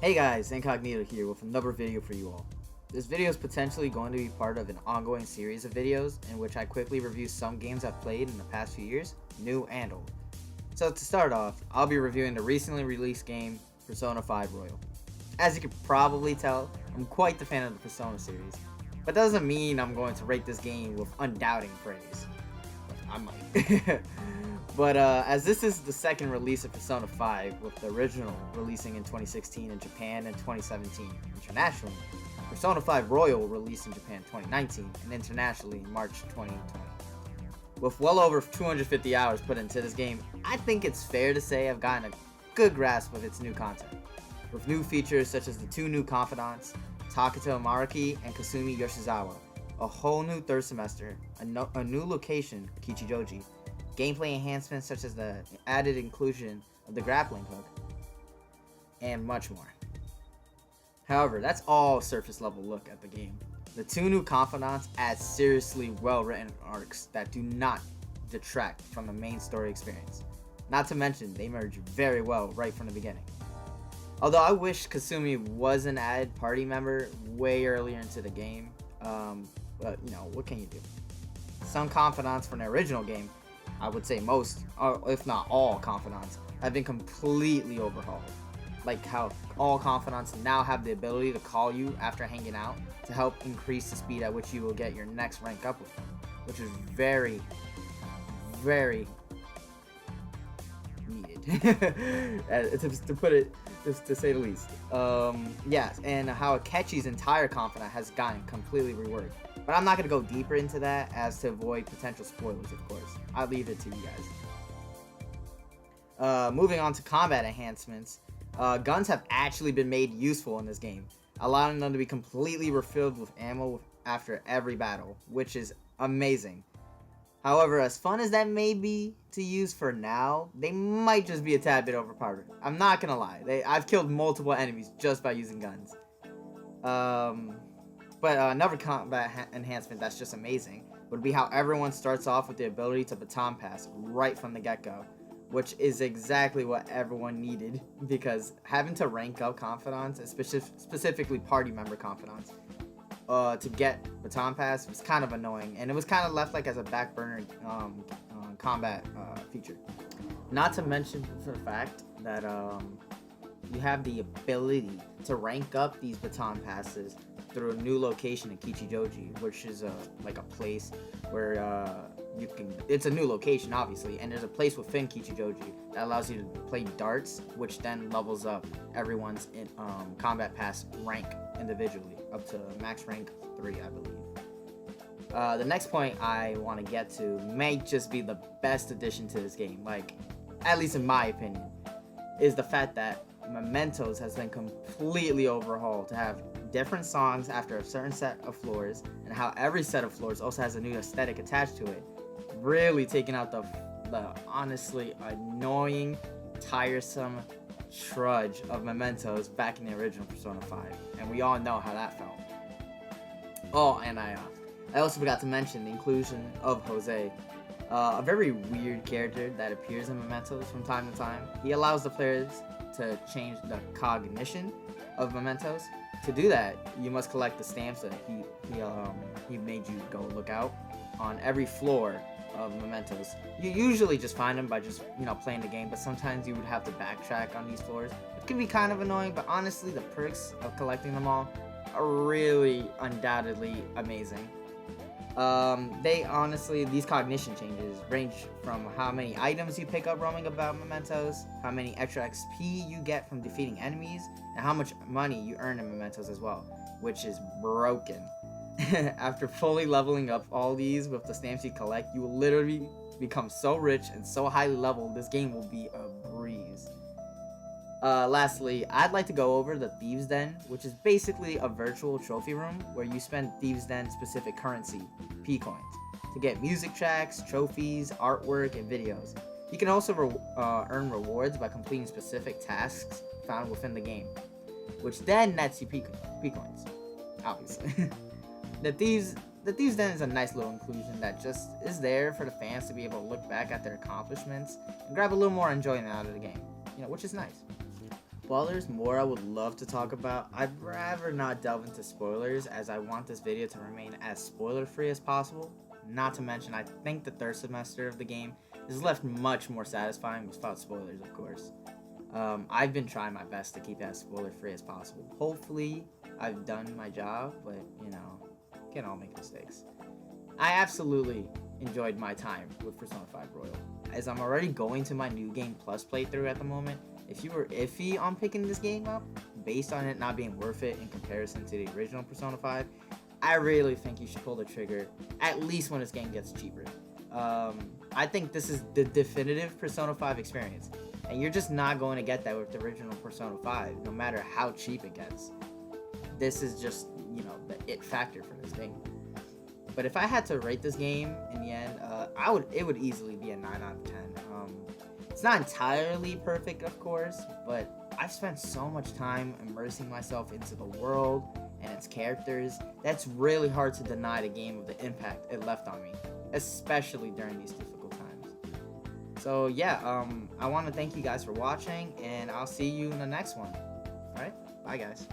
Hey guys, Incognito here with another video for you all. This video is potentially going to be part of an ongoing series of videos in which I quickly review some games I've played in the past few years, new and old. So to start off, I'll be reviewing the recently released game, Persona 5 Royal. As you can probably tell, I'm quite the fan of the Persona series, but that doesn't mean I'm going to rate this game with undoubting praise. I might. But as this is the second release of Persona 5, with the original releasing in 2016 in Japan and 2017 internationally, Persona 5 Royal released in Japan 2019 and internationally in March 2020. With well over 250 hours put into this game, I think it's fair to say I've gotten a good grasp of its new content, with new features such as the two new confidants, Takato Maruki and Kasumi Yoshizawa, a whole new third semester, a new location, Kichijoji, gameplay enhancements such as the added inclusion of the grappling hook, and much more. However, that's all surface level look at the game. The two new confidants add seriously well written arcs that do not detract from the main story experience. Not to mention, they merge very well right from the beginning. Although I wish Kasumi was an added party member way earlier into the game, but you know, what can you do? Some confidants from the original game, I would say most, or if not all confidants, have been completely overhauled. Like how all confidants now have the ability to call you after hanging out to help increase the speed at which you will get your next rank up with them, which is very, very needed, to put it, to say the least. Yes, and how Akechi's entire confidant has gotten completely reworked. But I'm not going to go deeper into that as to avoid potential spoilers, of course. I'll leave it to you guys. Moving on to combat enhancements, guns have actually been made useful in this game, allowing them to be completely refilled with ammo after every battle, which is amazing. However, as fun as that may be to use for now, they might just be a tad bit overpowered. I'm not going to lie, I've killed multiple enemies just by using guns. But another combat enhancement that's just amazing would be how everyone starts off with the ability to baton pass right from the get-go, which is exactly what everyone needed, because having to rank up confidants, specifically party member confidants, to get baton pass was kind of annoying, and it was kind of left like as a back burner combat feature. Not to mention for the fact that you have the ability to rank up these baton passes through a new location in Kichijoji, which is like a place where you can. It's a new location, obviously, and there's a place within Kichijoji that allows you to play darts, which then levels up everyone's combat pass rank individually up to max rank 3, I believe. The next point I want to get to may just be the best addition to this game, like, at least in my opinion, is the fact that Mementos has been completely overhauled to have different songs after a certain set of floors, and how every set of floors also has a new aesthetic attached to it, really taking out the honestly annoying, tiresome trudge of Mementos back in the original Persona 5, and we all know how that felt. Oh, and I also forgot to mention the inclusion of Jose, a very weird character that appears in Mementos from time to time. He allows the players to change the cognition of Mementos. To do that, you must collect the stamps that he made you go look out on every floor of Mementos. You usually just find them by just, you know, playing the game, but sometimes you would have to backtrack on these floors. It can be kind of annoying, but honestly, the perks of collecting them all are really undoubtedly amazing. These cognition changes range from how many items you pick up roaming about Mementos, how many extra XP you get from defeating enemies, and how much money you earn in Mementos as well, which is broken. After fully leveling up all these with the stamps you collect, you will literally become so rich and so highly leveled, this game will be a breeze. Lastly, I'd like to go over the Thieves' Den, which is basically a virtual trophy room where you spend Thieves' Den specific currency, P-coins, to get music tracks, trophies, artwork, and videos. You can also earn rewards by completing specific tasks found within the game, which then nets you P-coins, obviously. The Thieves' Den is a nice little inclusion that just is there for the fans to be able to look back at their accomplishments and grab a little more enjoyment out of the game, you know, which is nice. While there's more I would love to talk about, I'd rather not delve into spoilers as I want this video to remain as spoiler free as possible. Not to mention, I think the third semester of the game is left much more satisfying without spoilers, of course. I've been trying my best to keep it as spoiler free as possible. Hopefully, I've done my job, but can all make mistakes. I absolutely enjoyed my time with Persona 5 Royal. As I'm already going to my New Game Plus playthrough at the moment, if you were iffy on picking this game up, based on it not being worth it in comparison to the original Persona 5, I really think you should pull the trigger, at least when this game gets cheaper. I think this is the definitive Persona 5 experience, and you're just not going to get that with the original Persona 5, no matter how cheap it gets. This is just, the it factor for this game. But if I had to rate this game in the end, it would easily be a 9 out of 10. It's not entirely perfect, of course, but I've spent so much time immersing myself into the world and its characters. That's really hard to deny the game of the impact it left on me, especially during these difficult times. So yeah, I want to thank you guys for watching, and I'll see you in the next one. Alright, bye guys.